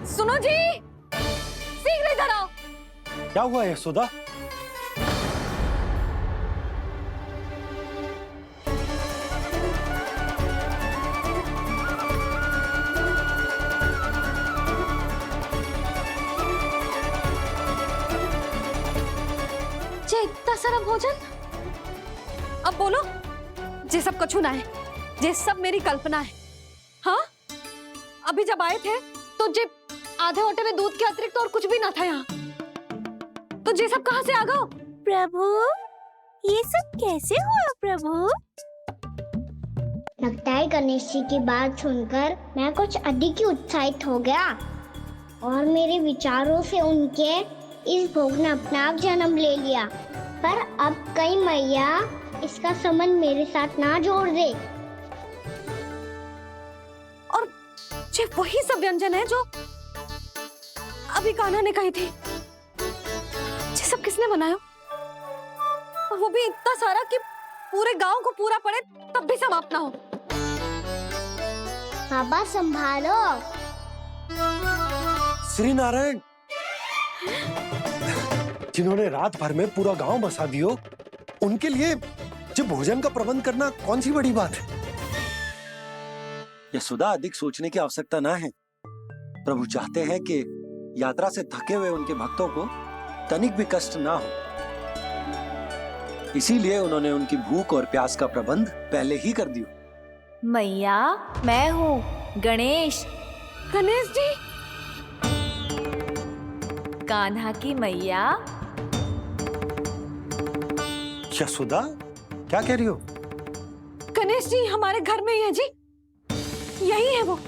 सुनो जी, शीघ्र इधर आओ। क्या हुआ यशोदा? जे इतना सारा भोजन, अब बोलो, जे सब कछु ना है, जे सब मेरी कल्पना है। हाँ, अभी जब आए थे तो जे आधे ओटे में दूध के अतिरिक्त और कुछ भी ना था यहाँ, तो जे सब कहाँ से आ गए? प्रभु, ये सब कैसे हुआ प्रभु? लगता है गणेश जी की बात सुनकर मैं कुछ अधिक ही उत्साहित हो गया और मेरे विचारों से उनके इस भोग ने अपने आप जन्म ले लिया। पर अब कहीं मैया इसका संबंध मेरे साथ ना जोड़ दे। और जे वही सब व्यंजन है जो अभी कान्हा ने कही थी, ये सब किसने बनाया? और वो भी इतना सारा कि पूरे गांव को पूरा पड़े तब भी समाप्त ना हो। बाबा संभालो। श्री नारायण, जिन्होंने रात भर में पूरा गांव बसा दियो, उनके लिए जो भोजन का प्रबंध करना कौन सी बड़ी बात है? यशोदा, अधिक सोचने की आवश्यकता ना है। प्रभु चाहते हैं कि यात्रा से थके हुए उनके भक्तों को तनिक भी कष्ट ना हो, इसीलिए उन्होंने उनकी भूख और प्यास का प्रबंध पहले ही कर दिया। मैया, मैं हूँ गणेश। गणेश जी, कान्हा की मैया। यशोदा, क्या कह रही हो? गणेश जी हमारे घर में ही है जी, यही है वो।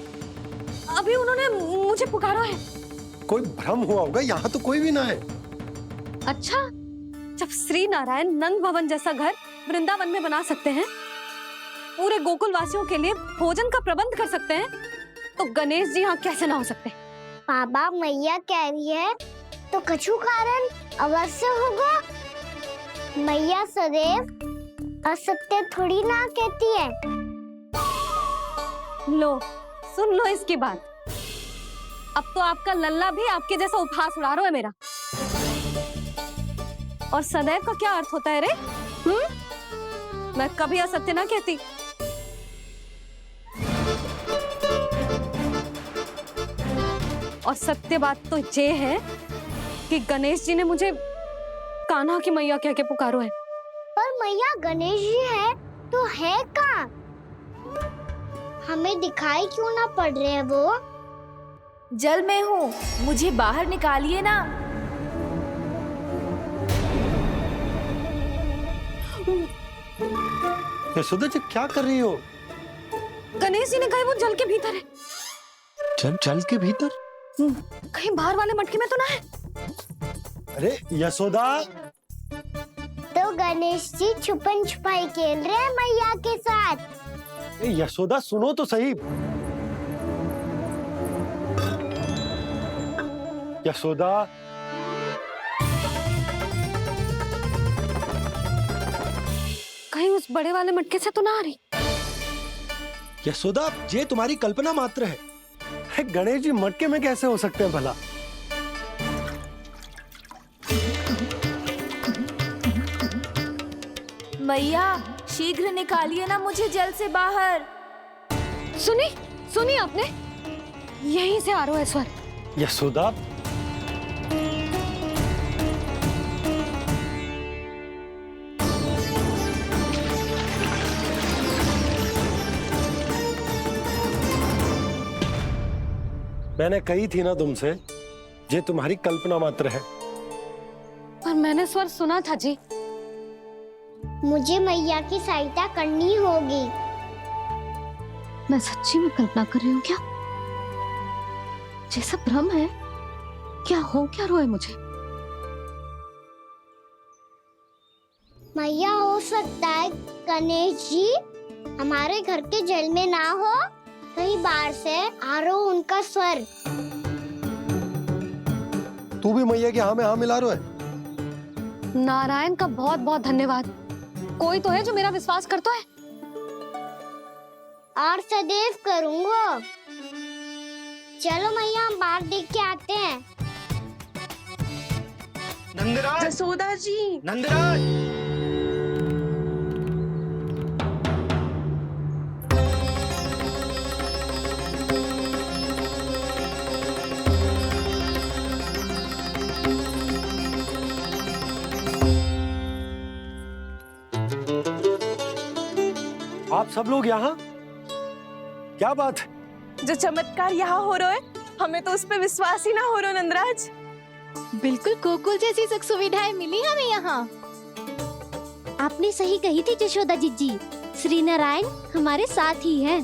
अभी उन्होंने मुझे पुकारा है। कोई भ्रम हुआ होगा, यहाँ तो कोई भी ना है। अच्छा, जब श्री नारायण नंद भवन जैसा घर वृंदावन में बना सकते हैं, पूरे गोकुल वासियों के लिए भोजन का प्रबंध कर सकते हैं, तो गणेश जी यहाँ कैसे ना हो सकते? बाबा, मैया कह रही है तो कछु कारण अवश्य होगा। मैया सदैव असत्य थोड़ी ना कहती है। लो, सुन लो इसकी बात। अब तो आपका लल्ला भी आपके जैसा उपहास उड़ा रहा है मेरा। और सदैव का क्या अर्थ होता है रे? मैं कभी असत्य ना कहती। और सत्य बात तो ये है कि गणेश जी ने मुझे कान्हा की मैया कह के पुकारो है। पर मैया, गणेश जी है तो है कहाँ? हमें दिखाई क्यों ना पड़ रहे हैं वो? जल में हूँ, मुझे बाहर निकालिए ना। यशोदा जी, क्या कर रही हो? गणेश जी ने कहा वो जल के भीतर है। जल के भीतर? कहीं बाहर वाले मटके में तो ना है? अरे यशोदा! तो गणेश जी छुपन छुपाई खेल रहे हैं मैया के साथ। यशोदा, सुनो तो सही। यशोदा, कहीं उस बड़े वाले मटके से तो ना आ रही? यशोदा, ये तुम्हारी कल्पना मात्र है। गणेश जी मटके में कैसे हो सकते हैं भला? मैया, शीघ्र निकालिए ना मुझे जल से बाहर। सुनी सुनी आपने? यहीं से आ रहा है स्वर। यशोदा, मैंने कही थी ना तुमसे, ये तुम्हारी कल्पना मात्र है। पर मैंने स्वर सुना था जी। मुझे मैया की सहायता करनी होगी। मैं सच्ची में कल्पना कर रही हूँ क्या? ये सब भ्रम है क्या? हो क्या रहा है मुझे? मैया, हो सकता है गणेश जी हमारे घर के जल में ना हो, कहीं बाहर से आ रहा हो उनका स्वर। तू भी मैया के हाँ में हाँ मिला रहा है। नारायण का बहुत बहुत धन्यवाद। कोई तो है जो मेरा विश्वास करता है। और सदैव करूंगा। चलो मैया हम बाहर देख के आते हैं। नंदराज, जसोदा जी, नंदराज। आप सब लोग यहाँ? क्या बात है? जो चमत्कार यहाँ हो रहा है, हमें तो उस पे विश्वास ही ना हो रहा नंदराज। बिल्कुल गोकुल जैसी सुख सुविधाएं मिली हमें यहाँ। आपने सही कही थी जशोदा जीजी, श्री नारायण हमारे साथ ही हैं।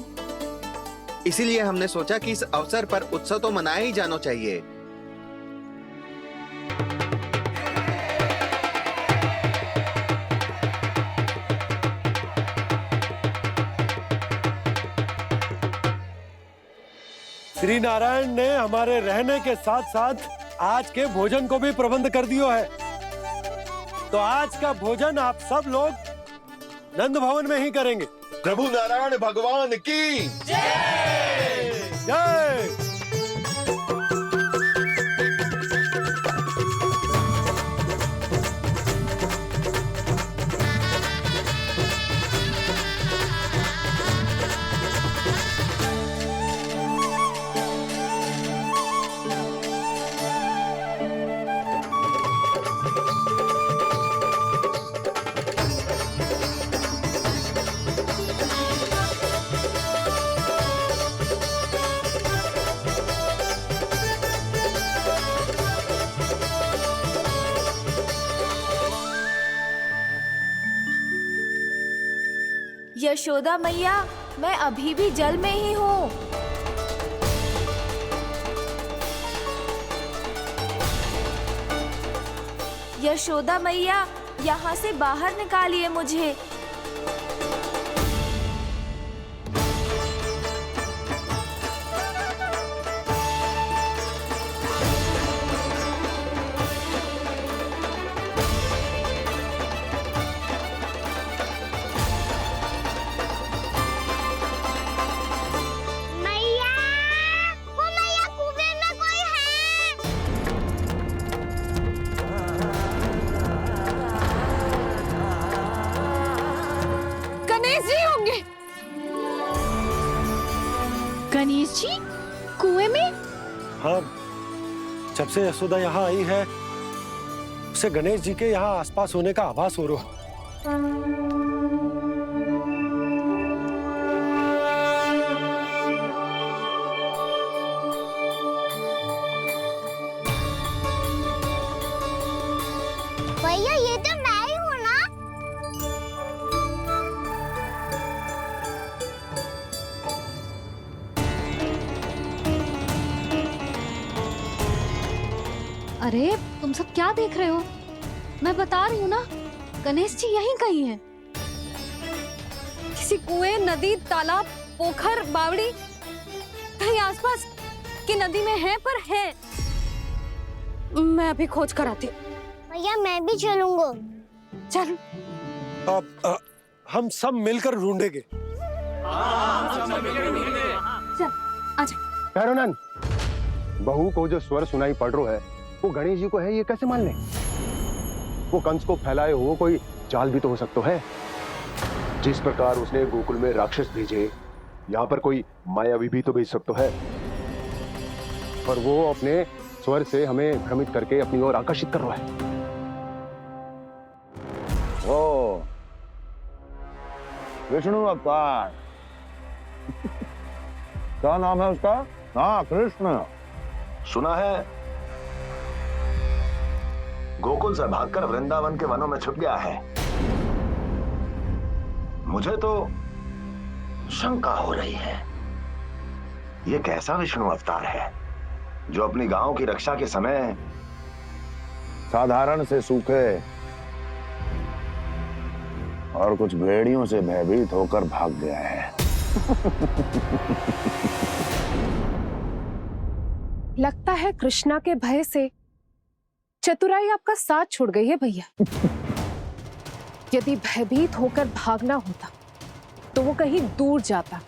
इसीलिए हमने सोचा कि इस अवसर पर उत्सव तो मनाया ही जाना चाहिए। श्री नारायण ने हमारे रहने के साथ साथ आज के भोजन को भी प्रबंध कर दियो है। तो आज का भोजन आप सब लोग नंद भवन में ही करेंगे। प्रभु नारायण भगवान की जय। यशोदा मैया, मैं अभी भी जल में ही हूँ। यशोदा मैया, यहाँ से बाहर निकालिए मुझे। मैया, वो मैया कुएं में कोई है। गणेश जी होंगे। गणेश जी कुएं में? हाँ, जब से यशोदा यहाँ आई है उसे गणेश जी के यहाँ आसपास होने का आभास हो रहा है। भैया ये तो मैं ही हूँ ना। अरे तुम सब क्या देख रहे हो? मैं बता रही हूँ ना, गणेश जी यहीं कहीं हैं। किसी कुएं, नदी, तालाब, पोखर, बावड़ी कहीं आसपास की नदी में है, पर है। मैं अभी खोज कर आती हूँ। भैया मैं भी चलूंगा। चल। अब हम सब मिलकर ढूंढेंगे। चल आजा। भैरवनंद, बहू को जो स्वर सुनाई पड़ रहा है वो गणेश जी को है, ये कैसे मान ले? वो कंस को फैलाए हो कोई जाल भी तो हो सकता है। जिस प्रकार उसने गोकुल में राक्षस भेजे, यहाँ पर कोई मायावी भी तो भेज सकता है। और वो अपने स्वर से हमें भ्रमित करके अपनी ओर आकर्षित कर रहा है। ओ, विष्णु अवतार। क्या नाम है उसका? हाँ, कृष्ण। सुना है गोकुल से भागकर वृंदावन के वनों में छुप गया है। मुझे तो शंका हो रही है, ये कैसा विष्णु अवतार है जो अपनी गांव की रक्षा के समय साधारण से सूखे और कुछ भेड़ियों से भयभीत होकर भाग गया है। लगता है कृष्णा के भय से चतुराई आपका साथ छोड़ गई है भैया। यदि भयभीत होकर भागना होता तो वो कहीं दूर जाता,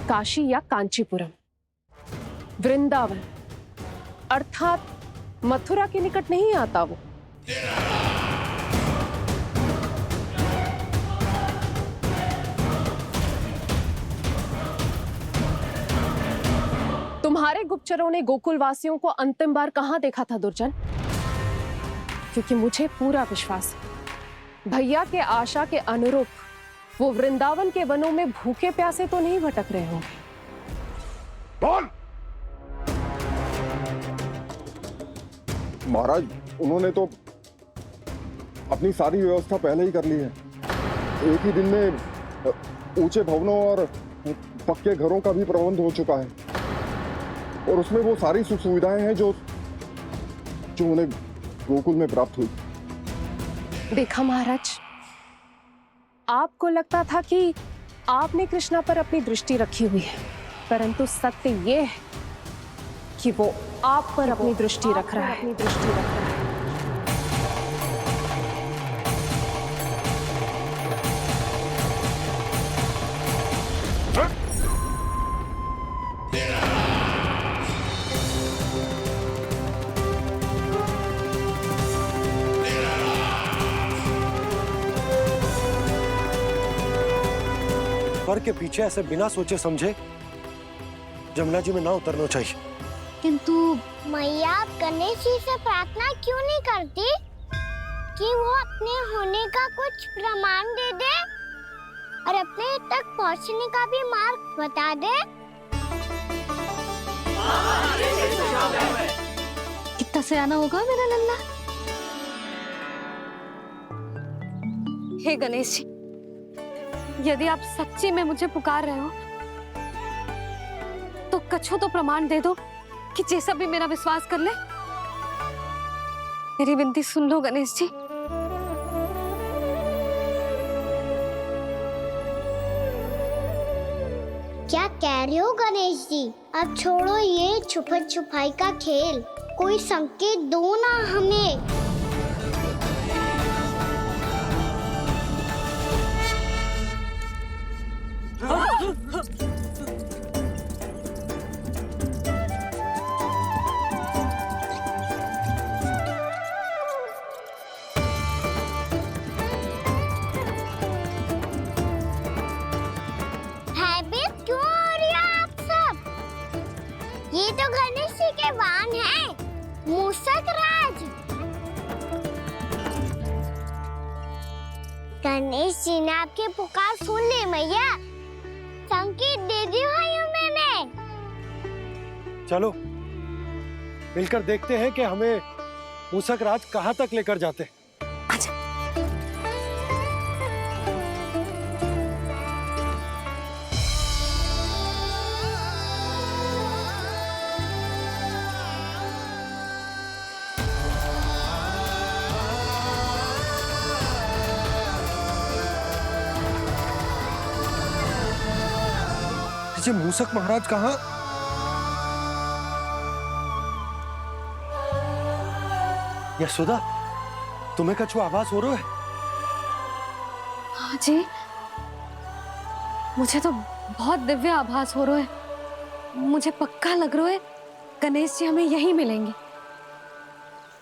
काशी या कांचीपुरम। वृंदावन अर्थात मथुरा के निकट नहीं आता वो। तुम्हारे गुप्तचरों ने गोकुल वासियों को अंतिम बार कहां देखा था दुर्जन? क्योंकि मुझे पूरा विश्वास है भैया के आशा के अनुरूप वो वृंदावन के वनों में भूखे प्यासे तो नहीं भटक रहे होंगे। बोल। महाराज, उन्होंने तो अपनी सारी व्यवस्था पहले ही कर ली है। एक ही दिन में ऊंचे भवनों और पक्के घरों का भी प्रबंध हो चुका है और उसमें वो सारी सुख सुविधाएं हैं जो उन्हें गोकुल में प्राप्त हुई। देखा महाराज, आपको लगता था कि आपने कृष्णा पर अपनी दृष्टि रखी हुई है, परंतु सत्य ये है कि वो आप पर अपनी दृष्टि रख रहा है। स्वर के पीछे ऐसे बिना सोचे समझे जमुना जी में ना उतरना चाहिए। किंतु मैया, आप गणेश जी से प्रार्थना क्यों नहीं करती कि वो अपने होने का कुछ प्रमाण दे दे और अपने तक पहुंचने का भी मार्ग बता दे? कितना सयाना होगा मेरा लल्ला। हे गणेश जी, यदि आप सच्ची में मुझे पुकार रहे हो तो कछो तो प्रमाण दे दो कि जैसा भी मेरा विश्वास कर ले। मेरी विनती सुन लो गणेश जी। क्या कह रहे हो गणेश जी? अब छोड़ो ये छुपन छुपाई का खेल, कोई संकेत दो ना हमें। भयभीत क्यों हो रही हो आप सब? ये तो गणेश जी के वाहन हैं, मूषक राज। गणेश जी ने आपकी पुकार सुन ली मैया, संकेत दे दी भाइयों मैंने। चलो मिलकर देखते हैं कि हमें मूषक राज कहां तक लेकर जाते हैं। जी मूषक महाराज कहाँ? यशोदा, तुम्हें कछु आभास हो रहा है? हाँ जी, मुझे तो बहुत दिव्य आभास हो रहा है। मुझे पक्का लग रहा है गणेश जी हमें यहीं मिलेंगे।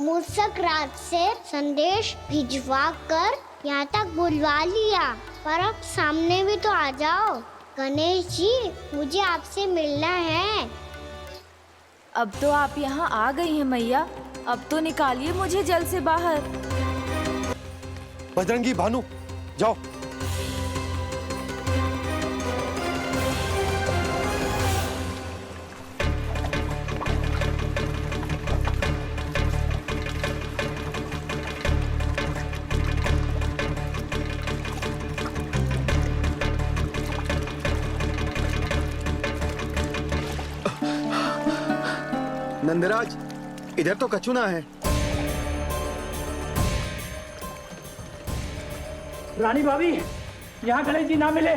मूषक राज से संदेश भिजवा कर यहाँ तक बुलवा लिया, पर अब सामने भी तो आ जाओ। गणेश जी, मुझे आपसे मिलना है। अब तो आप यहाँ आ गई हैं मैया, अब तो निकालिए मुझे जल से बाहर। बजरंगी, भानु, जाओ। नंदराज, इधर तो कछुना है। रानी भाभी, यहाँ गणेश जी ना मिले।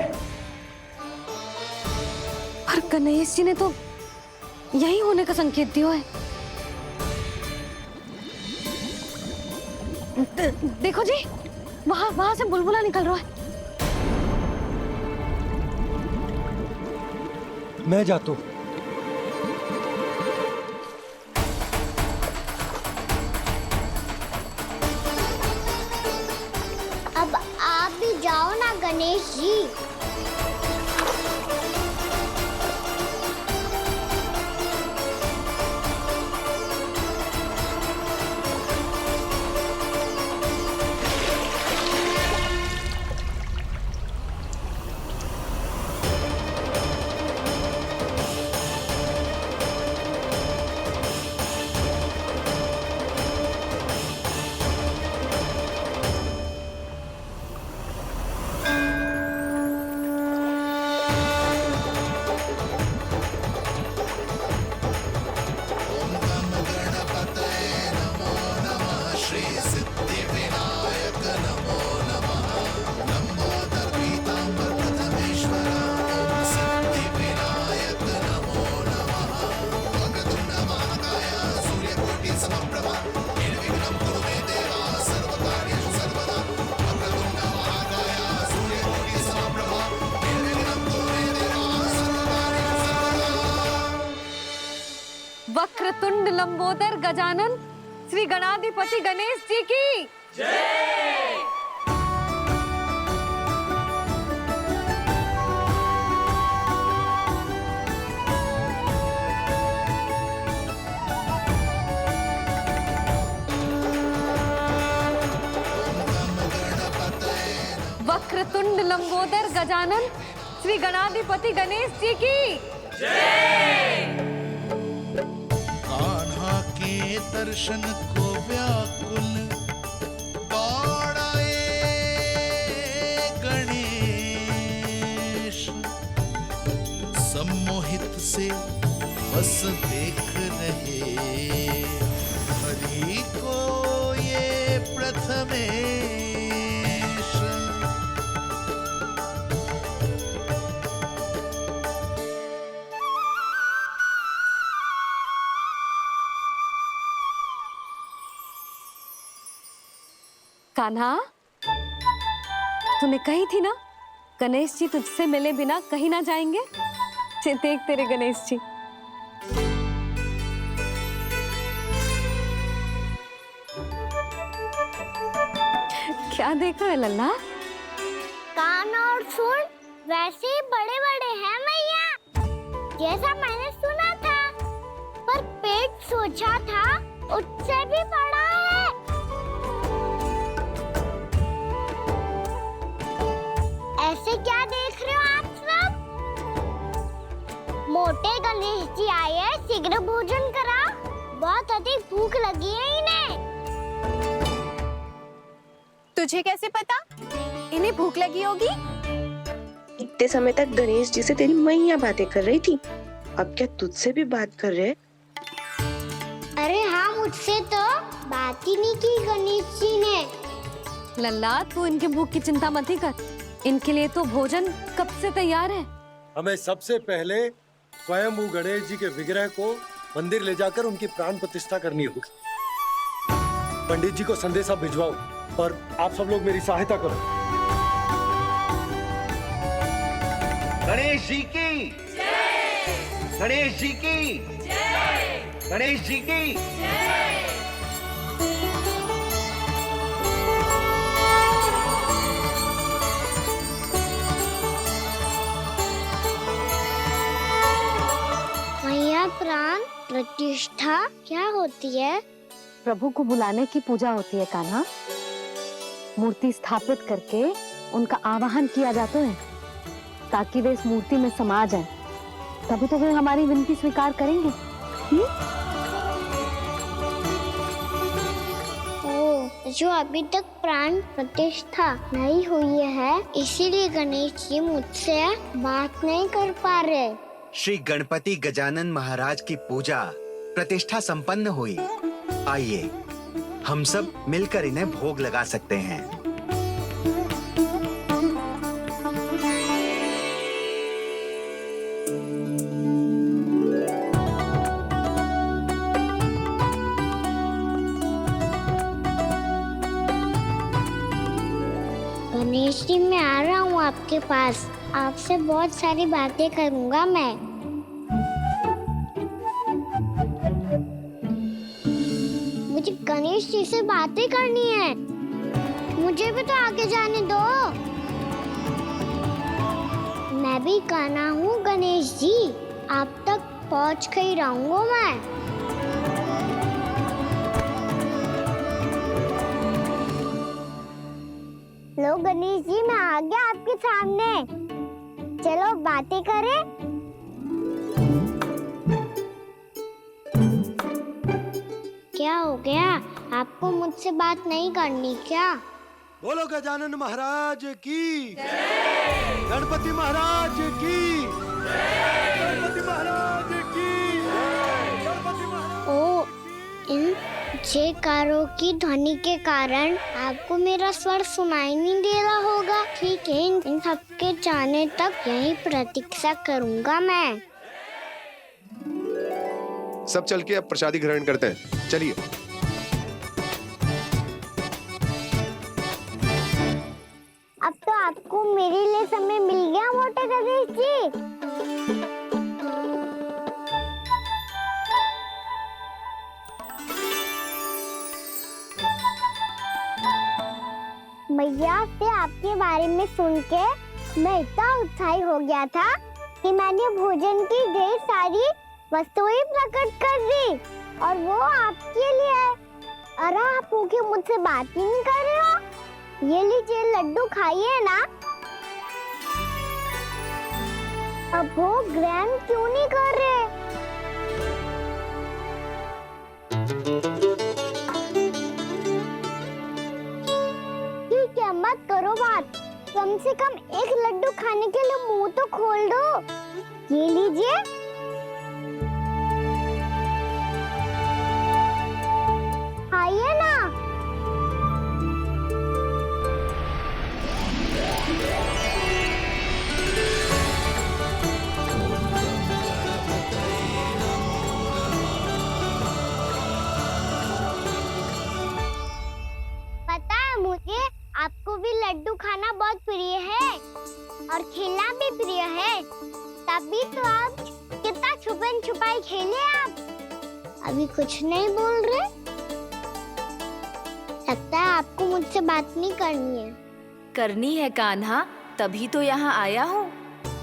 और गणेश जी ने तो यही होने का संकेत दिया है। देखो जी, वहां से बुलबुला निकल रहा है। मैं जाता हूं। वक्रतुंड लंबोदर गजानन श्री गणाधिपति गणेश जी की वक्रतुंड लंबोदर गजानन श्री गणाधिपति गणेश जी की कान्हा के दर्शन को व्याकुल दौड़ाए गणेश, सम्मोहित से बस देख रहे हरि को ये प्रथमेश। कान्हा, तूने कही थी ना गणेश जी तुझसे मिले बिना कहीं ना जाएंगे। देख तेरे गणेश जी। क्या देख रहे है लल्ला? कान और सुन वैसे ही बड़े बड़े हैं मैया, जैसा मैंने सुना था, पर पेट सोचा था उससे भी बड़ा है। ऐसे क्या देख रहे हो आप सब? मोटे गणेश जी आए हैं, शीघ्र भोजन करा, बहुत अधिक भूख लगी है इन्हें। तुझे कैसे पता इन्हें भूख लगी होगी? इतने समय तक गणेश जी से तेरी मैया बातें कर रही थी, अब क्या तुझसे भी बात कर रहे? अरे हाँ, मुझसे तो बात ही नहीं की गणेश जी ने। लल्ला, तू इनके भूख की चिंता मत ही कर, इनके लिए तो भोजन कब से तैयार है। हमें सबसे पहले स्वयं गणेश जी के विग्रह को मंदिर ले जाकर उनकी प्राण प्रतिष्ठा करनी होगी। पंडित जी को संदेशा भिजवाओ और आप सब लोग मेरी सहायता करो। गणेश जी की जय! गणेश जी की जय! गणेश जी की मैया, प्राण प्रतिष्ठा क्या होती है? प्रभु को बुलाने की पूजा होती है कान्हा। मूर्ति स्थापित करके उनका आवाहन किया जाता है ताकि वे इस मूर्ति में समा जाएं। तभी तो वे हमारी विनती स्वीकार करेंगे। ओ, जो अभी तक प्राण प्रतिष्ठा नहीं हुई है, इसीलिए गणेश जी मुझसे बात नहीं कर पा रहे। श्री गणपति गजानन महाराज की पूजा प्रतिष्ठा संपन्न हुई। आइए हम सब मिलकर इन्हें भोग लगा सकते हैं। गणेश जी, मैं आ रहा हूँ आपके पास, आपसे बहुत सारी बातें करूँगा मैं। मुझे गणेश जी से बातें करनी है, मुझे भी तो आगे जाने दो। मैं भी कान्हा हूँ गणेश जी, आप तक पहुँच कर ही रहूँगा मैं। लो गणेश जी, मैं आ गया आपके सामने, चलो बातें करें। क्या हो गया, आपको मुझसे बात नहीं करनी क्या? बोलो गजानन महाराज की जय! गणपति महाराज की जय! गणपति महाराज की जय! गणपति महाराज। ओ, इन जयकारों की ध्वनि के कारण आपको मेरा स्वर सुनाई नहीं दे रहा होगा। ठीक है, इन सबके जाने तक यही प्रतीक्षा करूंगा मैं। सब चल के अब प्रसादी ग्रहण करते हैं, चलिए। अब तो आपको मेरे लिए समय मिल गया मोटे गणेश जी। मैया से आपके बारे में सुन के मैं इतना उत्साही हो गया था कि मैंने भोजन की ढेर सारी वस्तुएं प्रकट कर दी और वो आपके लिए। अरे आप भूखे मुझसे बात ही नहीं कर रहे हो। ये लीजिए लड्डू खाइए ना। अब वो ग्रैंड क्यों नहीं कर रहे? ठीक है, मत करो बात। कम से कम एक लड्डू खाने के लिए मुंह तो खोल दो। ये लीजिए। खाइए ना। पता है मुझे आपको भी लड्डू खाना बहुत प्रिय है और खेलना भी प्रिय है, तभी तो आप कितना छुपन छुपाई खेले। आप अभी कुछ नहीं बोल रहे। लगता है आपको मुझसे बात नहीं करनी है। करनी है कान्हा, तभी तो यहाँ आया हूँ।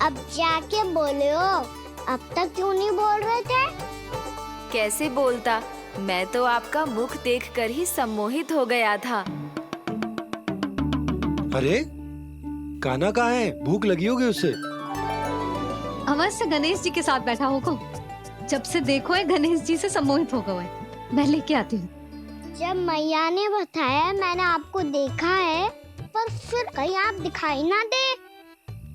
अब जाके बोले हो। अब तक क्यों नहीं बोल रहे थे? कैसे बोलता, मैं तो आपका मुख देखकर ही सम्मोहित हो गया था। अरे कान्हा कहाँ है? भूख लगी होगी उससे। अवश्य गणेश जी के साथ बैठा होगा। जब से देखो है गणेश जी से सम्मोहित हो गए। मैं लेके आती हूँ। जब मैया ने बताया मैंने आपको देखा है, पर फिर कहीं आप दिखाई ना दे,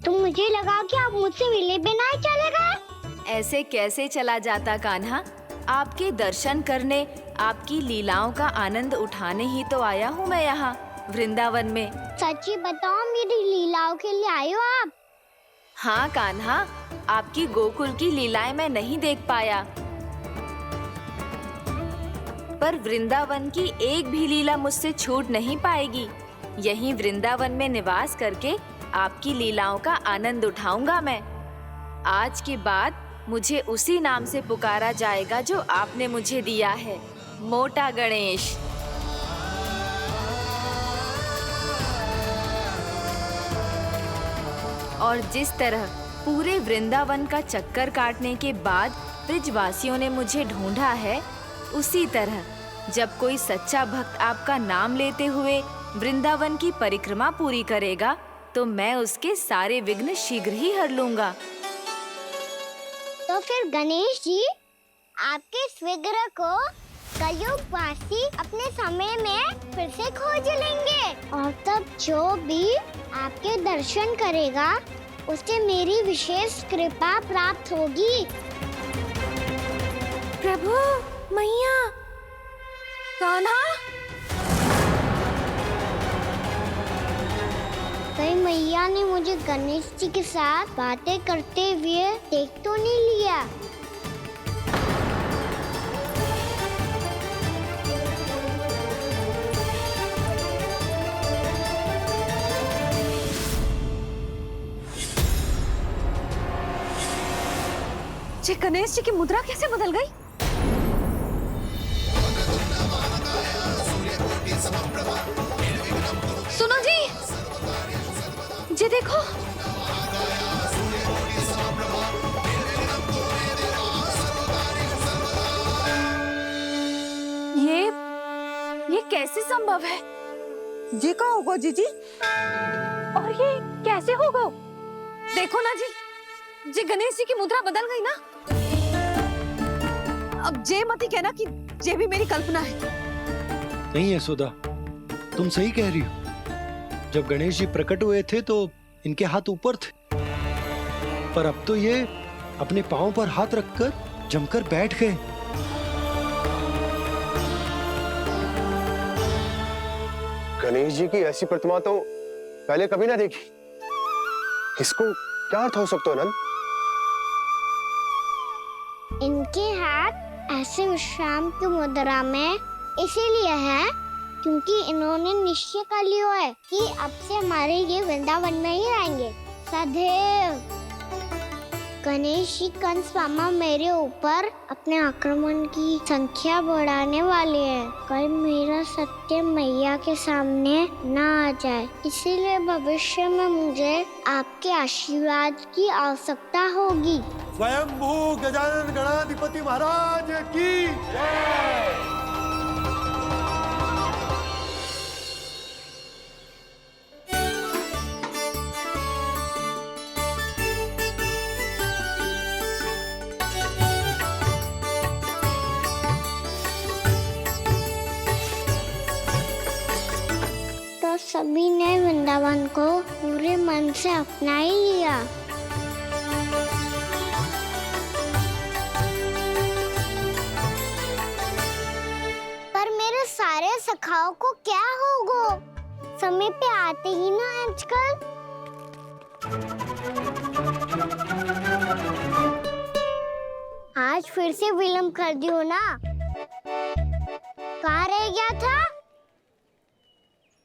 तो मुझे लगा कि आप मुझसे मिले बिना ही चले गए। ऐसे कैसे चला जाता कान्हा? आपके दर्शन करने, आपकी लीलाओं का आनंद उठाने ही तो आया हूँ मैं यहाँ वृंदावन में। सच्ची बताओ, मेरी लीलाओं के लिए आए हो आप? हाँ कान्हा, आपकी गोकुल की लीलाएं मैं नहीं देख पाया, पर वृंदावन की एक भी लीला मुझसे छूट नहीं पाएगी। यहीं वृंदावन में निवास करके आपकी लीलाओं का आनंद उठाऊंगा मैं। आज के बाद मुझे उसी नाम से पुकारा जाएगा जो आपने मुझे दिया है, मोटा गणेश। और जिस तरह पूरे वृंदावन का चक्कर काटने के बाद ब्रिजवासियों ने मुझे ढूंढा है, उसी तरह जब कोई सच्चा भक्त आपका नाम लेते हुए वृंदावन की परिक्रमा पूरी करेगा, तो मैं उसके सारे विघ्न शीघ्र ही हर लूंगा। तो फिर गणेश जी, आपके इस विग्रह को कलयुगवासी अपने समय में फिर से खोज लेंगे, और तब जो भी आपके दर्शन करेगा उसे मेरी विशेष कृपा प्राप्त होगी। प्रभु, मैया, कान्हा, कहीं मैया ने मुझे गणेश जी के साथ बातें करते हुए देख तो नहीं लिया? ये गणेश जी की मुद्रा कैसे बदल गई? सुनो जी, ये देखो। ये कैसे संभव है? ये का होगा जीजी? और ये कैसे होगा? देखो ना जी, ये गणेश जी की मुद्रा बदल गई ना। अब जे मत ही कहना कि ये भी मेरी कल्पना है। नहीं है सुधा, तुम सही कह रही हो। जब गणेश जी प्रकट हुए थे तो इनके हाथ ऊपर थे, पर अब तो ये अपने पांव पर हाथ रखकर जमकर बैठ गए। गणेश जी की ऐसी प्रतिमा तो पहले कभी ना देखी। इसको क्या अर्थ हो सकता है नंद? इनके हाथ ऐसे विश्राम की मुद्रा में इसीलिए है क्योंकि इन्होंने निश्चय कर लिया है कि अब से हमारे ये वृंदावन में ही रहेंगे सदैव। गणेश जी कंस मामा मेरे ऊपर अपने आक्रमण की संख्या बढ़ाने वाले हैं। कल मेरा सत्य मैया के सामने ना आ जाए, इसीलिए भविष्य में मुझे आपके आशीर्वाद की आवश्यकता होगी। स्वयंभू गजानन गणाधिपति महाराज की जय। तो सभी ने वृंदावन को पूरे मन से अपना ही लिया। पर मेरे सारे सखाओं को क्या होगा? समय पे आते ही ना आजकल। आज फिर से विलम्ब कर दियो ना। कहाँ रह गया था?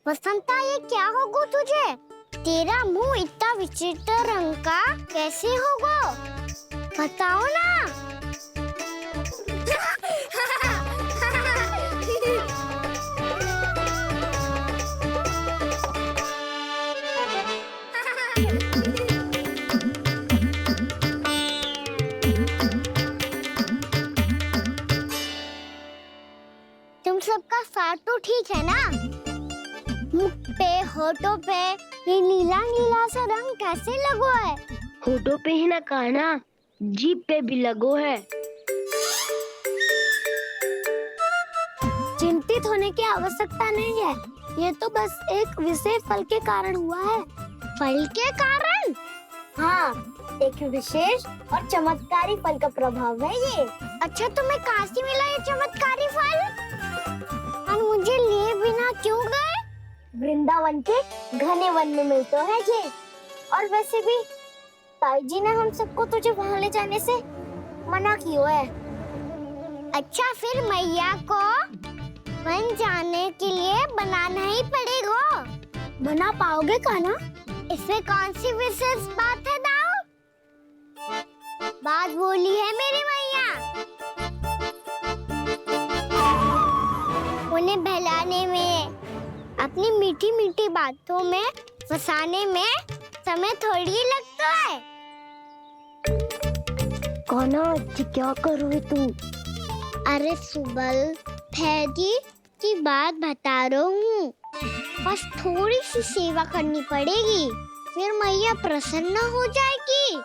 वसंता, ये क्या होगा तुझे? तेरा मुंह इतना विचित्र रंग का कैसे होगा? बताओ ना। तुम सबका साथ तो ठीक है ना? मुख पे, होठों पे ये नीला नीला सा रंग कैसे लगो है? होठों पे ही ना कहना, जीभ पे भी लगो है। चिंतित होने की आवश्यकता नहीं है, ये तो बस एक विशेष फल के कारण हुआ है। फल के कारण? हाँ, एक विशेष और चमत्कारी फल का प्रभाव है ये। अच्छा, तुम्हें कहाँ से मिला ये चमत्कारी फल? और मुझे लिए बिना क्यों गए? वृंदावन के घने वन में मिलता है ये। और वैसे भी ताई जी ने हम सबको तुझे वहाँ ले जाने से मना किया है। अच्छा, फिर मैया को वन जाने के लिए बनाना ही पड़ेगा। बना पाओगे का ना? इसमें कौन सी विशेष बात है दाऊ? बात बोली है मेरी मैया। उन्हें बहलाने में, अपनी मीठी मीठी बातों में फंसाने में समय थोड़ी ही लगता है। कहना क्या करोगे तू? अरे सुबल, फैदी की बात बता रहा हूँ। बस थोड़ी सी सेवा करनी पड़ेगी, फिर मैया प्रसन्न हो जाएगी।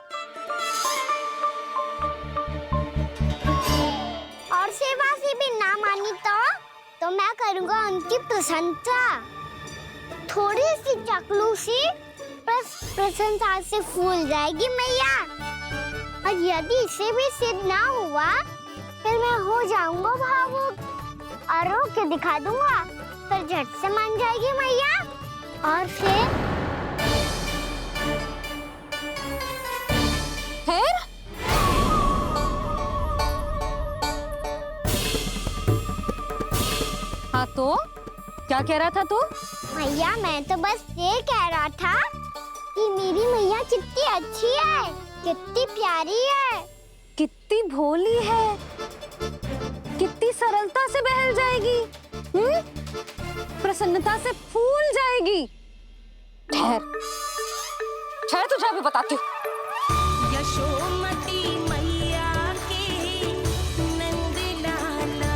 और सेवा से भी ना मानी तो मैं करूँगा उनकी प्रशंसा। थोड़ी सी चकलूसी बस प्रशंसा से फूल जाएगी मैया। और यदि इसे भी सिद्ध ना हुआ, फिर मैं हो जाऊंगा भावुक और रो के दिखा दूंगा, फिर झट से मान जाएगी मैया। और फिर हाँ, तो क्या कह रहा था तू? मैया, मैं तो बस ये कह रहा था कि मेरी मैया कितनी अच्छी है, कितनी प्यारी है, कितनी भोली है, कितनी सरलता से बहल जाएगी, प्रसन्नता से फूल जाएगी। ठहर ठहर, तुझे अभी बताती हूँ। यशोमती मैया के नंद लाला,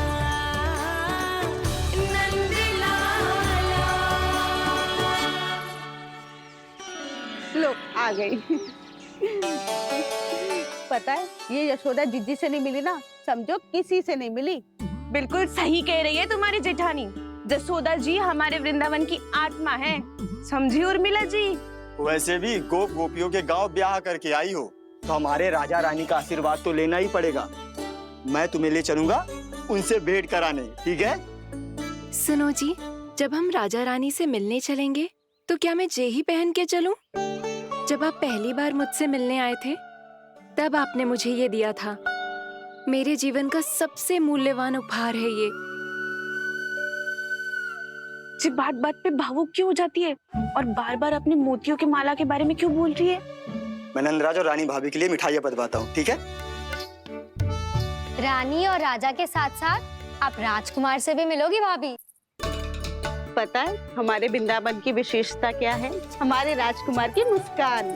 नंद लाला। लो, आ गई। पता है, ये यशोदा जिज्जी से नहीं मिली ना, समझो किसी से नहीं मिली। बिल्कुल सही कह रही है तुम्हारी जेठानी। जसोदा जी हमारे वृंदावन की आत्मा है, समझी उर्मिला जी। वैसे भी गोप गोपियों के गांव ब्याह करके आई हो, तो हमारे राजा रानी का आशीर्वाद तो लेना ही पड़ेगा। मैं तुम्हें ले चलूंगा उनसे भेंट कराने, ठीक है? सुनो जी, जब हम राजा रानी से मिलने चलेंगे तो क्या मैं जे ही पहन के चलूं? जब आप पहली बार मुझसे मिलने आए थे, तब आपने मुझे ये दिया था। मेरे जीवन का सबसे मूल्यवान उपहार है ये। जी बात बात पे भावुक क्यों हो जाती है और बार बार अपने मोतियों के माला के बारे में क्यों बोल रही है? मैं नंदराज और रानी भाभी के लिए मिठाइयाँ बंटवाता हूँ, ठीक है? रानी और राजा के साथ साथ आप राजकुमार से भी मिलोगी भाभी। पता है हमारे वृंदावन की विशेषता क्या है? हमारे राजकुमार की मुस्कान।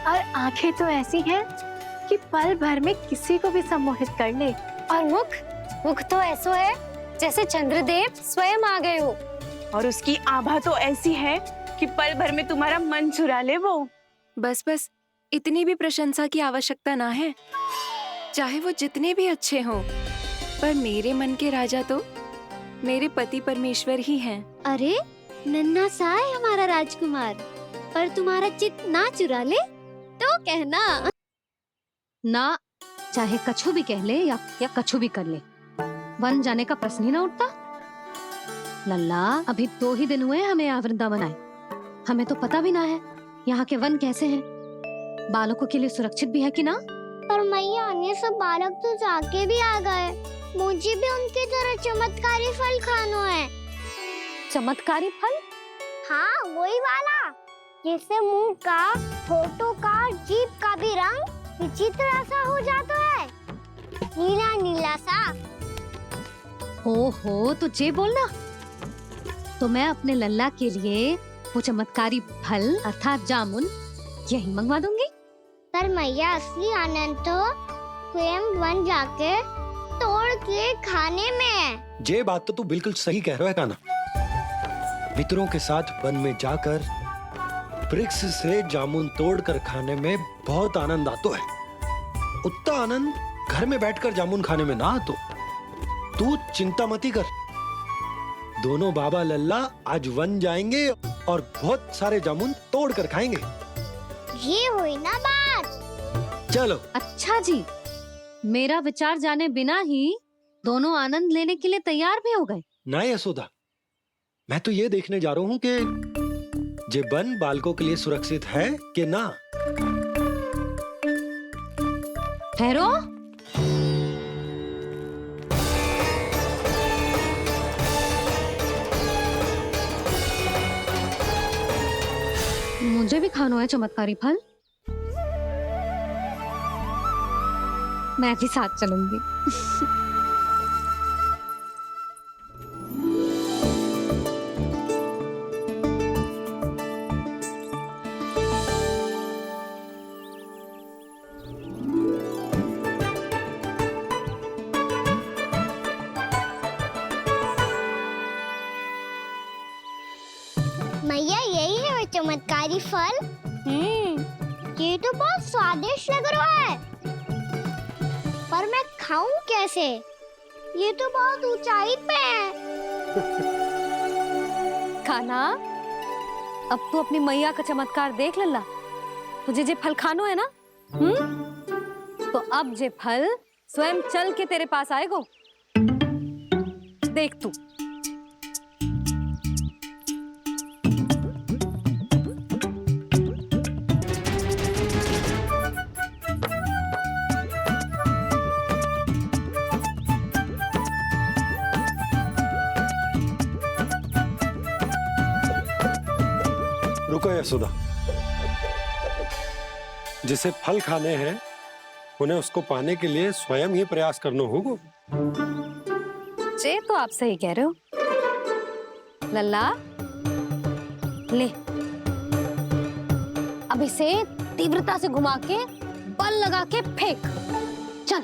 और आंखें तो ऐसी हैं कि पल भर में किसी को भी सम्मोहित कर ले। और मुख तो ऐसा है जैसे चंद्रदेव स्वयं आ गए हो। और उसकी आभा तो ऐसी है कि पल भर में तुम्हारा मन चुरा ले वो। बस इतनी भी प्रशंसा की आवश्यकता ना है, चाहे वो जितने भी अच्छे हों, पर मेरे मन के राजा तो मेरे पति परमेश्वर ही हैं। अरे नन्हा सा है हमारा राजकुमार, पर तुम्हारा चित्त ना चुरा ले तो कहना ना, चाहे कछु भी कह ले या कछु भी कर ले, वन जाने का प्रश्न ही ना उठता। लल्ला, अभी 2 ही दिन हुए हमें यहाँ वृंदावन आए, हमें तो पता भी ना है यहाँ के वन कैसे हैं, बालकों के लिए सुरक्षित भी है कि ना। पर मैया अन्य सब बालक तो जाके भी आ गए, मुझे भी उनकी तरह चमत्कारी फल खाना है। चमत्कारी फल? हाँ, वही वाला जिससे मुंह का, होठों का, जीभ का भी रंग विचित्र सा हो जाता है, नीला नीला सा। हो तो जे बोलना, तो मैं अपने लल्ला के लिए वो चमत्कारी फल अर्थात जामुन यही मंगवा दूंगी। पर मैया असली आनंद तो स्वयं वन जाके तोड़ के खाने में है। ये बात तो तू बिल्कुल सही कह रहा है कान्हा। मित्रों के साथ वन में जाकर वृक्ष से जामुन तोड़कर खाने में बहुत आनंद आता है। उतना आनंद घर में बैठकर जामुन खाने में ना आतो। तू चिंता मती कर, दोनों बाबा लल्ला आज वन जाएंगे और बहुत सारे जामुन तोड़कर खाएंगे। ये हुई ना बात। चलो। अच्छा जी, मेरा विचार जाने बिना ही दोनों आनंद लेने के लिए तैयार भी हो गए। ना यशोदा, मैं तो ये देखने जा रहा हूँ कि ये वन बालकों के लिए सुरक्षित है कि ना। ठहरो, मुझे भी खाना है चमत्कारी फल, मैं भी साथ चलूंगी। मैया यही है वो चमत्कारी फल। ये तो बहुत स्वादिष्ट लग रहा है, पर मैं खाऊं कैसे? ये तो बहुत ऊंचाई पे है। खाना, अब तू अपनी मैया का चमत्कार देख लल्ला। तुझे जे फल खानो है ना, तो अब जे फल स्वयं चल के तेरे पास आएगो। देख तू। रुको यशोदा, जिसे फल खाने हैं उन्हें उसको पाने के लिए स्वयं ही प्रयास करना होगा। जे तो आप सही कह रहे हो लल्ला। ले, अब इसे तीव्रता से घुमा के बल लगा के फेंक। चल।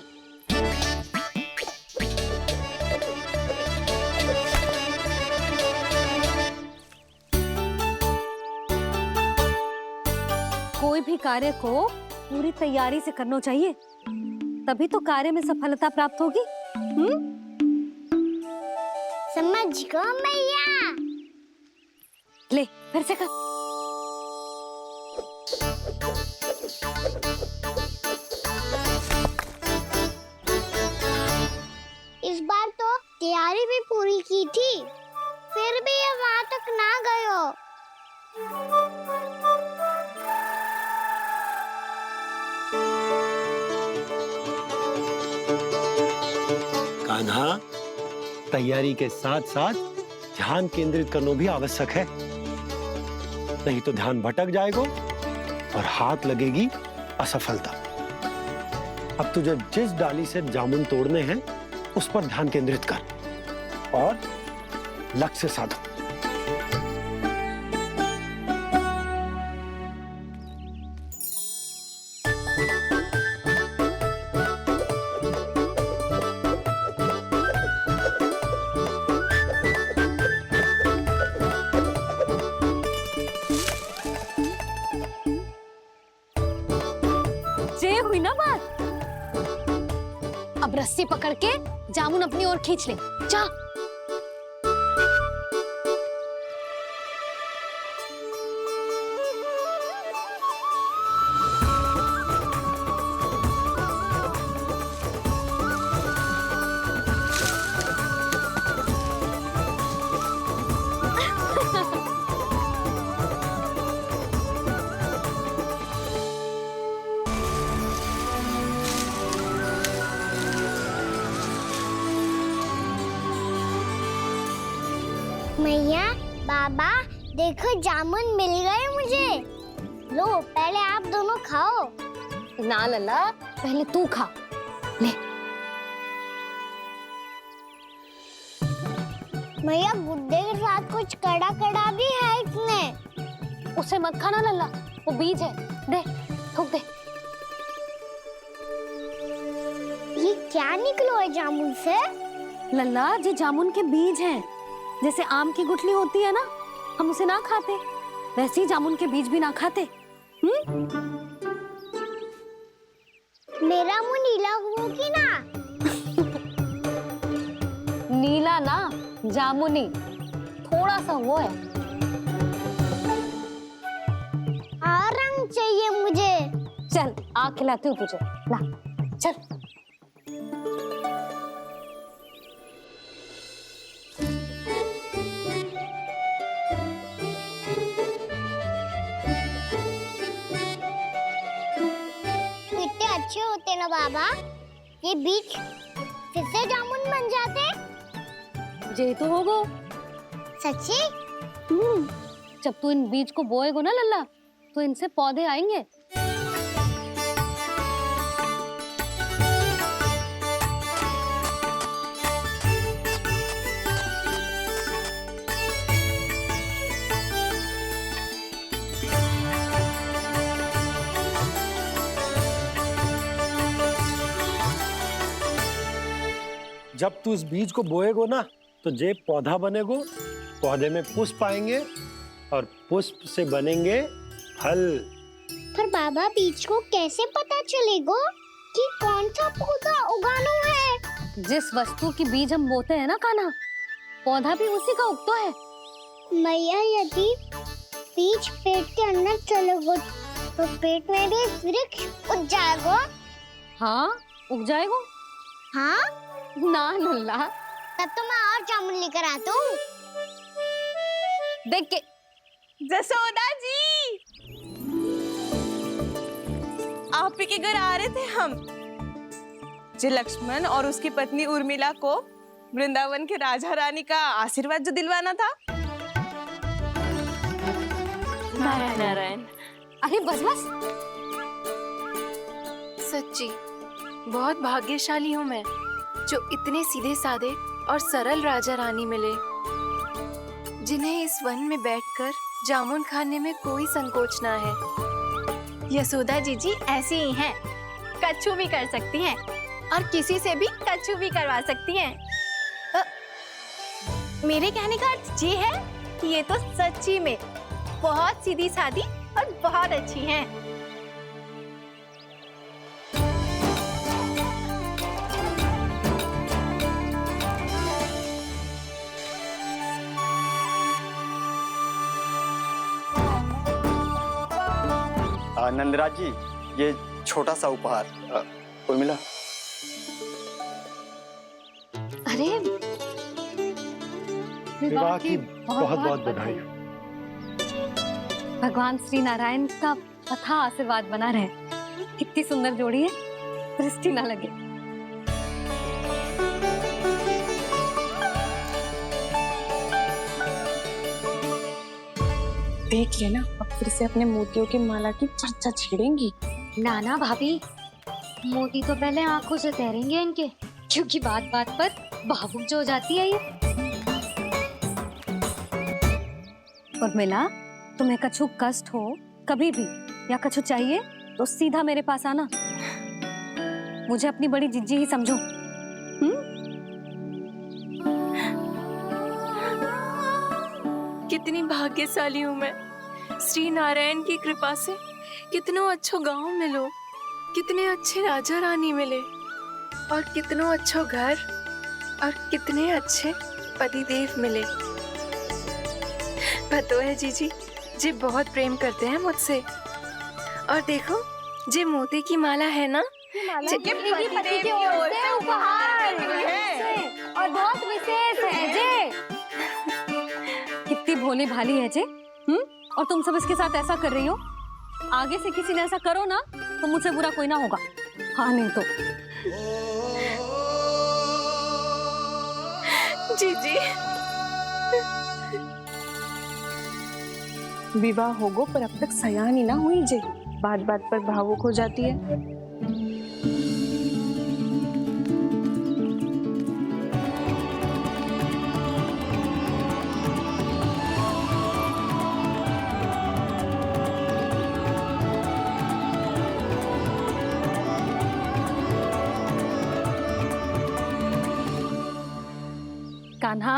कोई भी कार्य को पूरी तैयारी से करना चाहिए, तभी तो कार्य में सफलता प्राप्त होगी। समझ गो मैया। ले, फिर से कर। इस बार तो तैयारी भी पूरी की थी, फिर भी ये वहां तक ना गयो। कान्हा, तैयारी के साथ साथ ध्यान केंद्रित करना भी आवश्यक है, नहीं तो ध्यान भटक जाएगा और हाथ लगेगी असफलता। अब तुझे जिस डाली से जामुन तोड़ने हैं उस पर ध्यान केंद्रित कर और लक्ष्य साधो। ये हुई ना बात। अब रस्सी पकड़ के जामुन अपनी ओर खींच ले। जा। मैया, बाबा, देखो जामुन मिल गए मुझे। लो, पहले आप दोनों खाओ। ना लल्ला, पहले तू खा ले। मैया, गुड्डे के साथ कुछ कड़ा कड़ा भी है इसमें। उसे मत खाना लल्ला, वो बीज है। दे, थूक दे। ये क्या निकलो है जामुन से? लल्ला, ये जामुन के बीज हैं। जैसे आम की गुठली होती है ना, हम उसे ना खाते, वैसे ही जामुन के बीज भी ना खाते। मेरा मुंह नीला हुआ कि ना? नीला ना, जामुनी। थोड़ा सा वो है। और रंग चाहिए मुझे। चल, आ खिलाती हूँ तुझे। ला, चल। अच्छे होते ना बाबा, ये बीज फिर से जामुन बन जाते। जे तो होगो। सच्ची? जब तू इन बीज को बोएगो ना लल्ला, तो इनसे पौधे आएंगे। जब तू इस बीज को बोएगो ना, तो जे पौधा बनेगो, पौधे में पुष्प आएंगे और पुष्प से बनेंगे फल। पर बाबा, बीज को कैसे पता चलेगा कि कौन सा पौधा उगाना है? जिस वस्तु की बीज हम बोते हैं ना कान्हा, पौधा भी उसी का उगता है। मैया, यदि बीज पेट के अंदर चलेगा तो पेट में भी वृक्ष उग जाएगा। हाँ, उग जाएगा। हाँ ना लल्ला, तब तो मैं और जामुन लेकर आता हूँ। देख के। जसोदा जी, आप ही के घर आ रहे थे हम। जो लक्ष्मण और उसकी पत्नी उर्मिला को वृंदावन के राजा रानी का आशीर्वाद जो दिलवाना था। नारायण नारायण। अरे बस बस। सच्ची बहुत भाग्यशाली हूँ मैं, जो इतने सीधे साधे और सरल राजा रानी मिले, जिन्हें इस वन में बैठकर जामुन खाने में कोई संकोच ना है। यशोदा जीजी ऐसी ही हैं, कच्छू भी कर सकती हैं और किसी से भी कच्छू भी करवा सकती हैं। मेरे कहने का अर्थ ये है कि ये तो सच्ची में बहुत सीधी सादी और बहुत अच्छी हैं। नंदराज जी, ये छोटा सा उपहार। उर्मिला। अरे, विवाह की बहुत बहुत बधाई। भगवान श्री नारायण का अथाह आशीर्वाद बना रहे। कितनी सुंदर जोड़ी है, दृष्टि ना लगे। देख लेना, अब फिर से अपने मोतियों की माला की चर्चा छेड़ेंगी। ना ना भाभी, मोती तो पहले आंखों से तैरेंगे इनके, क्योंकि बात बात पर भावुक जो हो जाती है ये। उर्मिला, तुम्हें कछु कष्ट हो कभी भी या कछु चाहिए तो सीधा मेरे पास आना। मुझे अपनी बड़ी जिज्जी ही समझो। कितनी भाग्यशाली हूँ मैं, श्री नारायण की कृपा से कितनों अच्छो गांव मिलो, कितने अच्छे राजा रानी मिले, और कितनों अच्छो घर और कितने अच्छे पतिदेव मिले। पतो है जीजी, जी बहुत प्रेम करते हैं मुझसे। और देखो, जे मोती की माला है ना, पति की ओर से उपहार और बहुत विशेष है जे। कितनी भोली भाली है जे। और तुम सब इसके साथ ऐसा कर रही हो। आगे से किसी ने ऐसा करो ना तो मुझसे बुरा कोई ना होगा। हाँ नहीं तो। जीजी, विवाह होगो पर अब तक सयान ही ना हुई जे, बात बात पर भावुक हो जाती है। कान्हा,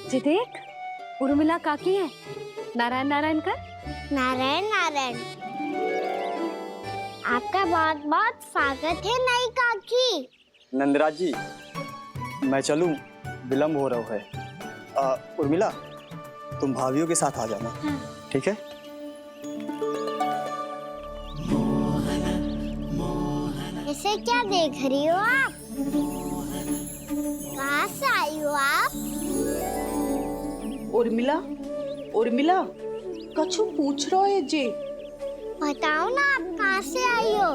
जी देख, उर्मिला काकी है। नारायण नारायण कर। नारायण नारायण। आपका बहुत बहुत स्वागत है नई काकी। नंदराज जी, मैं चलूं, विलम्ब हो रहा है। उर्मिला, तुम भाभियों के साथ आ जाना। ठीक है? इसे क्या देख रही हो आप? कहाँ से आई हो आप? उर्मिला, उर्मिला, कछु पूछ रहा है जे। बताओ ना, आप कहाँ से आई हो?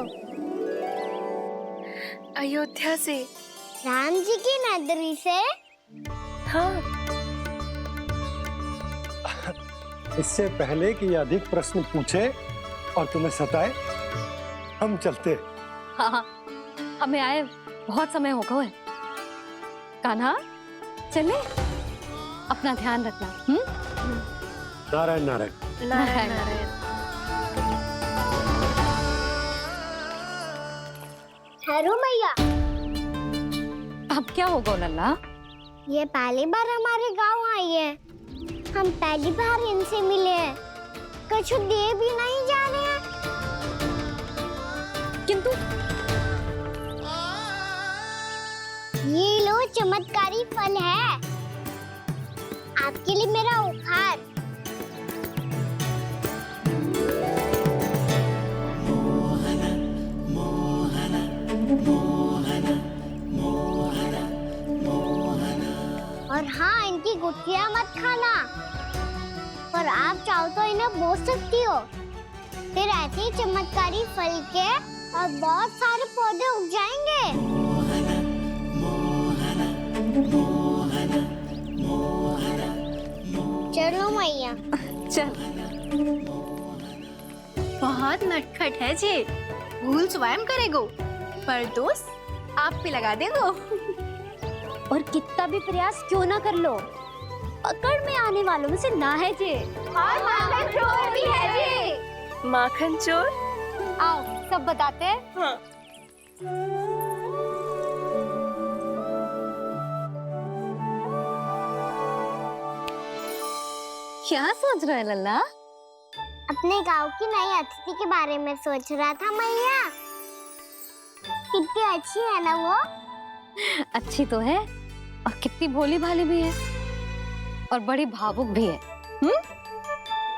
अयोध्या से। राम जी की नगरी से? हाँ। इससे पहले कि अधिक प्रश्न पूछे और तुम्हें सताए, हम चलते। हाँ, हमें आए बहुत समय हो गया है। कान्हा, चले, अपना ध्यान रखना। नारायण नारायण। नारायण नारायण। ठहरो मैया। अब क्या होगा लल्ला? ये पहली बार हमारे गांव आई है। हम पहली बार इनसे मिले हैं। कछु दे भी नहीं जा रहे हैं। किंतु ये लो, चमत्कारी फल है आपके लिए, मेरा उपहार। और हाँ, इनकी गुठलियां मत खाना। और आप चाहो तो इन्हें बो सकती हो। फिर ऐसे ही चमत्कारी फल के और बहुत सारे पौधे उग जाएंगे। चलो मैया। चल। बहुत नटखट है जे, भूल स्वयं करेगो, पर दोस्त आप पे लगा देगो। और कितना भी प्रयास क्यों ना कर लो, पकड़ में आने वालों में से ना है जे। और माखन चोर भी है जे। माखन चोर? आओ सब बताते हैं। हाँ। क्या सोच रहा है लल्ला? अपने गांव की नई अतिथि के बारे में सोच रहा था मैया। कितनी अच्छी है ना वो? अच्छी तो है, और कितनी भोली भाली भी है, और बड़ी भावुक भी है।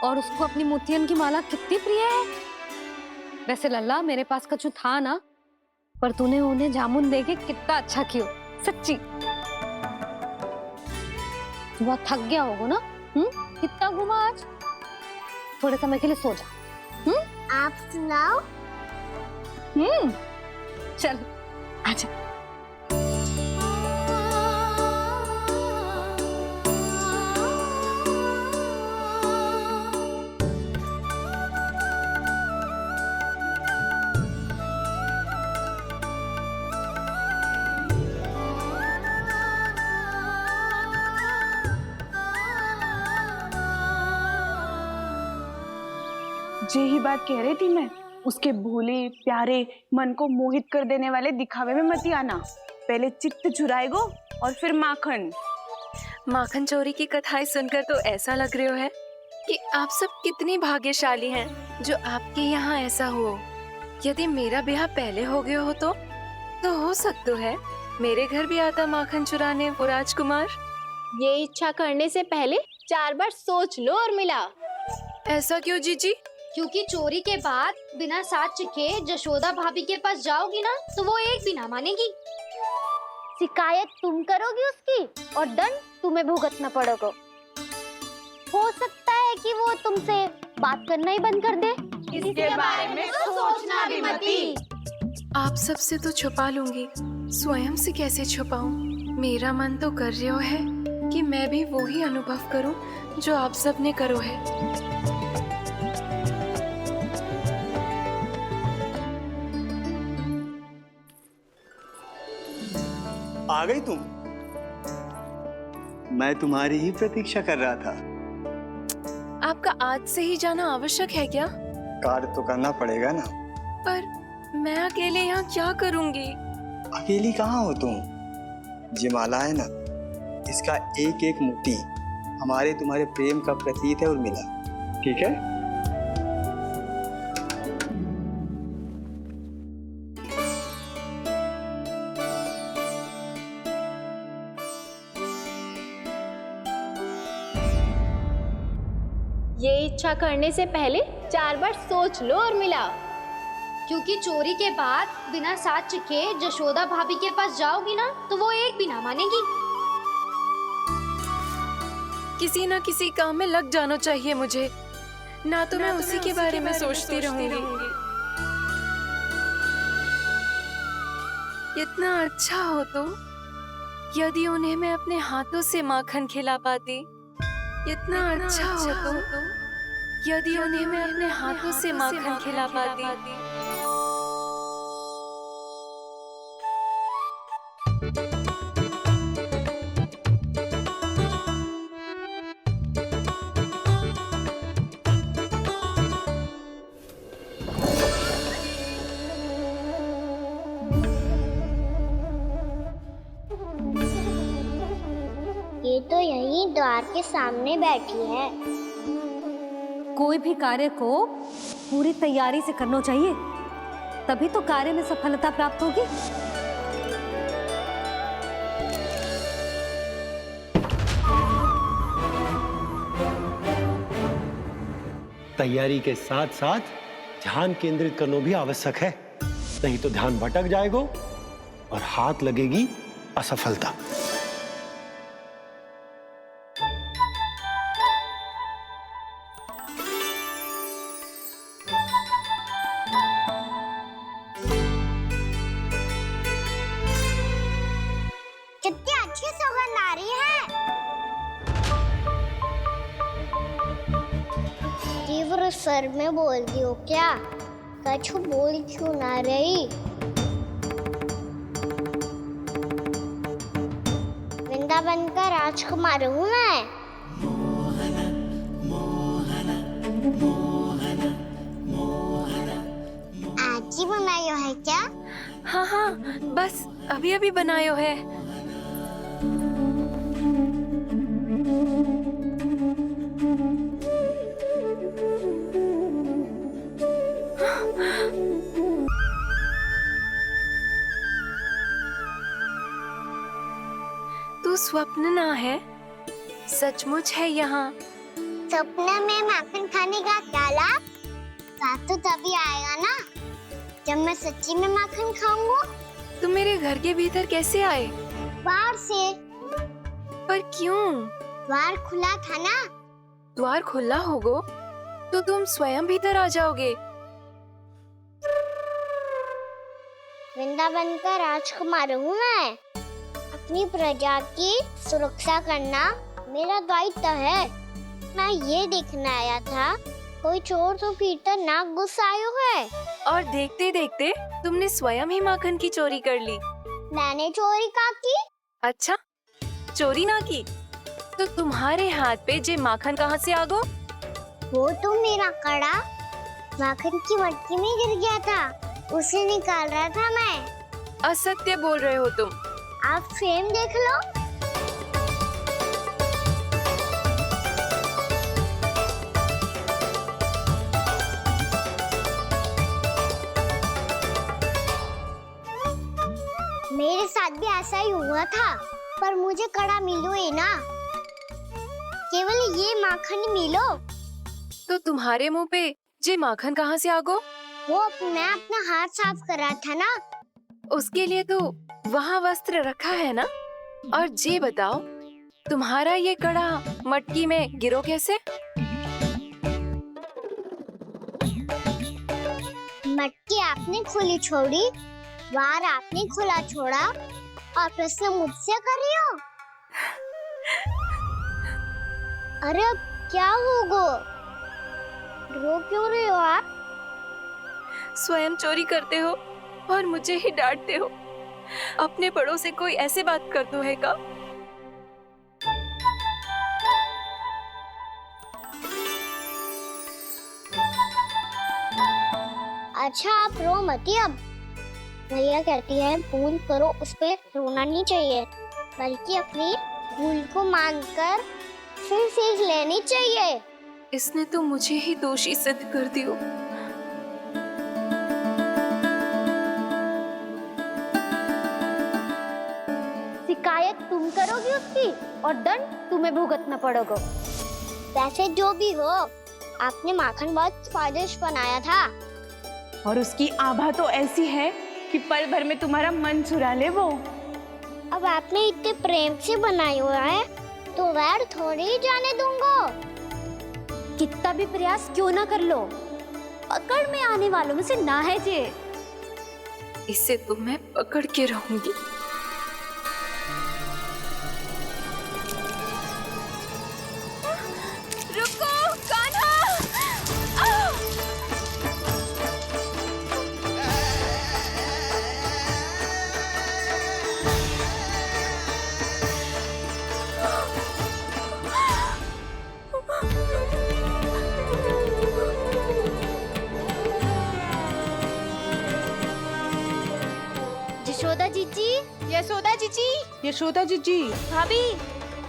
और उसको अपनी मोतियन की माला कितनी प्रिय है। वैसे लल्ला, मेरे पास कछु था ना, पर तूने उन्हें जामुन देके कितना अच्छा किया, सच्ची। बहुत थक गया होगा ना? कितना घूमा आज? थोड़े समय के लिए सो जा। आप सुनाओ। चल आजा। जे ही बात कह रही थी मैं, उसके भोले प्यारे मन को मोहित कर देने वाले दिखावे में मत आना। पहले चित्त चुराएगो और फिर माखन। माखन चोरी की कथाएं सुनकर तो ऐसा लग रहा है कि आप सब कितनी भाग्यशाली हैं जो आपके यहाँ ऐसा हो। यदि मेरा ब्याह पहले हो गया हो तो हो सकता है मेरे घर भी आता माखन चुराने वो राजकुमार। ये इच्छा करने से पहले 4 बार सोच लो और मिला। ऐसा क्यों जीजी? क्योंकि चोरी के बाद बिना साक्ष्य के जशोदा भाभी के पास जाओगी ना तो वो एक भी ना मानेगी। शिकायत तुम करोगी उसकी और दंड तुम्हें भुगतना पड़ेगा। हो सकता है कि वो तुमसे बात करना ही बंद कर दे। इसके बारे में तो सोचना भी मती। आप सबसे तो छुपा लूंगी, स्वयं से कैसे छुपाऊं? मेरा मन तो कर रहा है कि मैं भी वो ही अनुभव करूं जो आप सब ने करो है। आ गई तुम? मैं तुम्हारी ही प्रतीक्षा कर रहा था। आपका आज से ही जाना आवश्यक है क्या? कार्य तो करना पड़ेगा ना। पर मैं अकेले यहाँ क्या करूँगी? अकेली कहाँ हो तुम? ये माला है ना, इसका एक एक मोती हमारे तुम्हारे प्रेम का प्रतीक है उर्मिला, ठीक है? ये इच्छा करने से पहले 4 बार सोच लो और मिला। क्योंकि चोरी के बाद बिना साक्ष्य के जशोदा भाभी के पास जाओगी ना तो वो एक भी ना मानेगी। किसी ना किसी काम में लग जाना चाहिए मुझे, ना तो मैं उसी के बारे में सोचती रहूंगी। इतना अच्छा हो तो यदि उन्हें मैं अपने हाथों से माखन खिला पाती। इतना अच्छा हो तो यदि उन्हें मैं अपने हाथों से माखन खिला पाती। ये तो यही द्वार के सामने बैठी है। कोई भी कार्य को पूरी तैयारी से करना चाहिए, तभी तो कार्य में सफलता प्राप्त होगी। तैयारी के साथ साथ ध्यान केंद्रित करना भी आवश्यक है, नहीं तो ध्यान भटक जाएगा और हाथ लगेगी असफलता। कितनी अच्छी सुगंध आ रही है। तीव्र स्वर में बोल दी हो क्या? कछु बोल क्यों ना रही? वृंदावन का राजकुमार हूँ मैं। आज ही बनायो है क्या? हाँ हाँ, बस अभी अभी बनायो है। तू स्वप्न ना है, सचमुच है यहाँ। सपने में माखन खाने का क्या लाभ? स्वाद तो तभी आएगा ना जब मैं सच्ची में माखन खाऊंगा। तुम मेरे घर के भीतर कैसे आए? बाहर से। पर क्यों? द्वार खुला था ना। द्वार खुला होगा तो तुम स्वयं भीतर आ जाओगे। वृंदावन का राजकुमार हूँ मैं। अपनी प्रजा की सुरक्षा करना मेरा दायित्व है। मैं ये देखने आया था कोई चोर तो भीतर ना घुस आयो है। और देखते देखते तुमने स्वयं ही माखन की चोरी कर ली। मैंने चोरी का की? अच्छा, चोरी ना की तो तुम्हारे हाथ पे जे माखन कहाँ से आ गो? वो तो मेरा कड़ा माखन की मटकी में गिर गया था, उसे निकाल रहा था मैं। असत्य बोल रहे हो तुम। आप फ्रेम देख लो। मेरे साथ भी ऐसा ही हुआ था, पर मुझे कड़ा मिलो ही ना, केवल ये माखन मिलो। तो तुम्हारे मुंह पे जे माखन कहाँ से आ गो? वो मैं अपना हाथ साफ कर रहा था ना। उसके लिए तो वहाँ वस्त्र रखा है ना। और जे बताओ, तुम्हारा ये कड़ा मटकी में गिरो कैसे? मटकी आपने खुली छोड़ी, वार आपने खुला छोड़ा, और प्रश्न मुझसे कर रही हो? अरे अब क्या होगा? रो क्यों रहे हो आप? स्वयं चोरी करते हो और मुझे ही डांटते हो। अपने बड़ों से कोई ऐसे बात कर दो है का? अच्छा आप रो मती अब। भैया कहती है भूल करो, उस पे रोना नहीं चाहिए, बल्कि अपनी भूल को मानकर फिर सीख लेनी चाहिए। इसने तो मुझे ही दोषी सिद्ध कर दियो। शिकायत तुम करोगी उसकी और दंड तुम्हें भुगतना पड़ेगा। वैसे जो भी हो, आपने माखन बहुत स्वादिष्ट बनाया था। और उसकी आभा तो ऐसी है कि पल भर में तुम्हारा मन चुरा ले वो। अब आपने इतने प्रेम से बनाई हुआ है, तो वैर थोड़ी ही जाने दूंगा। कितना भी प्रयास क्यों ना कर लो, पकड़ में आने वालों में से ना है जे। इसे तो मैं पकड़ के रहूंगी। रुको कान्हा! यशोदा जीजी, यशोदा जीजी, यशोदा जीजी, भाभी,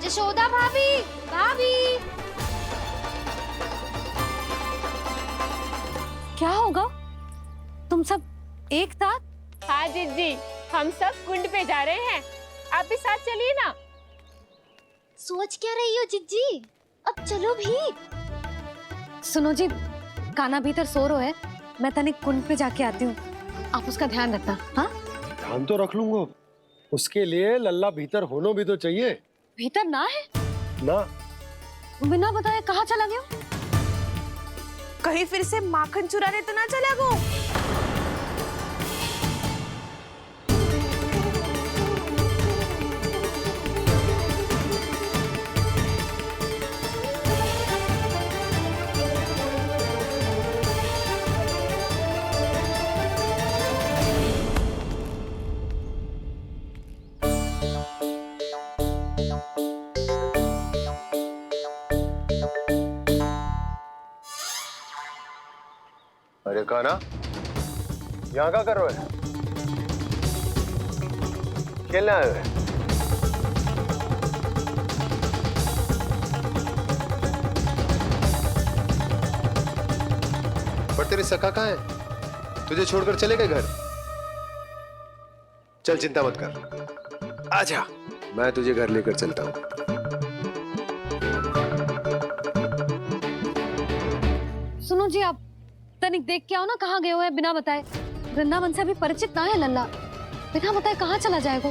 यशोदा भाभी, भाभी। क्या होगा? तुम सब एक साथ? हाँ जीजी, हम सब कुंड पे जा रहे हैं, आप भी साथ चलिए ना। सोच क्या रही हो जिज्जी? अब चलो भी। सुनो जी, कान्हा भीतर सो रहा है, मैं तनिक कुंड पे जाके आती हूँ, आप उसका ध्यान रखना। हाँ, ध्यान तो रख लूंगा, उसके लिए लल्ला भीतर होना भी तो चाहिए। भीतर ना है ना? बिना बताए कहाँ चला गया? कहीं फिर से माखन चुराने तो ना चला गो। अरे कान्हा, यहाँ क्या कर रहे हो? खेलने आए हुए? पर तेरे सखा कहाँ है? तुझे छोड़कर चले गए घर? चल चिंता मत कर, आजा, मैं तुझे घर लेकर चलता हूँ। सुनो जी, आप तनिक देख के आओ ना कहाँ गए हुए हैं बिना बताए। वृंदावन से अभी परिचित ना है लल्ला, बिना बताए कहाँ चला जाएगा?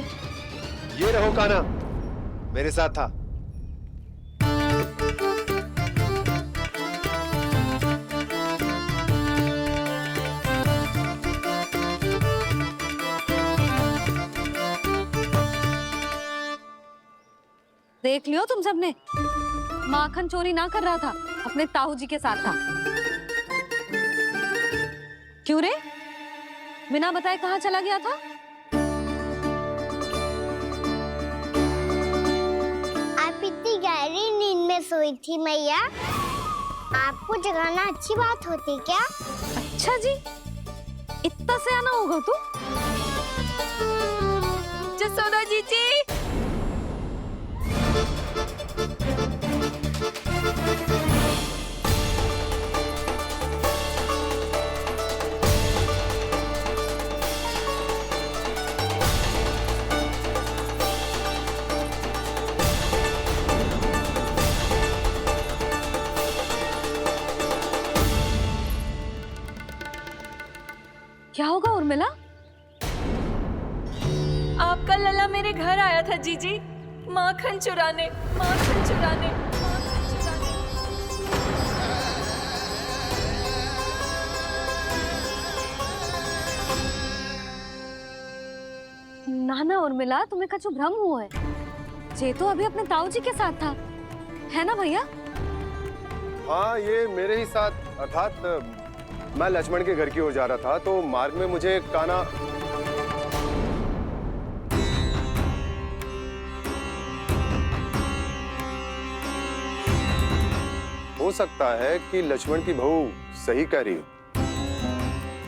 ये रहो कान्हा, मेरे साथ था। देख लियो तुम सबने, माखन चोरी ना कर रहा था, अपने ताऊ जी के साथ था। क्यों रे, बिना बताए कहाँ चला गया था? आप इतनी गहरी नींद में सोई थी मैया? आपको जगाना अच्छी बात होती क्या? अच्छा जी, इतना से आना होगा तू? जसोदा जीजी। क्या होगा उर्मिला? आपका लला मेरे घर आया था जीजी, माखन चुराने, माखन चुराने, माखन चुराने। ना ना उर्मिला, तुम्हें कछु भ्रम हुआ है। ये तो अभी अपने ताऊ जी के साथ था, है ना भैया? हाँ, ये मेरे ही साथ, अर्थात मैं लक्ष्मण के घर की ओर जा रहा था तो मार्ग में मुझे काना हो सकता है कि लक्ष्मण की बहू सही कह रही हो,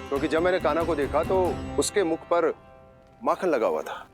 क्योंकि जब मैंने काना को देखा तो उसके मुख पर माखन लगा हुआ था।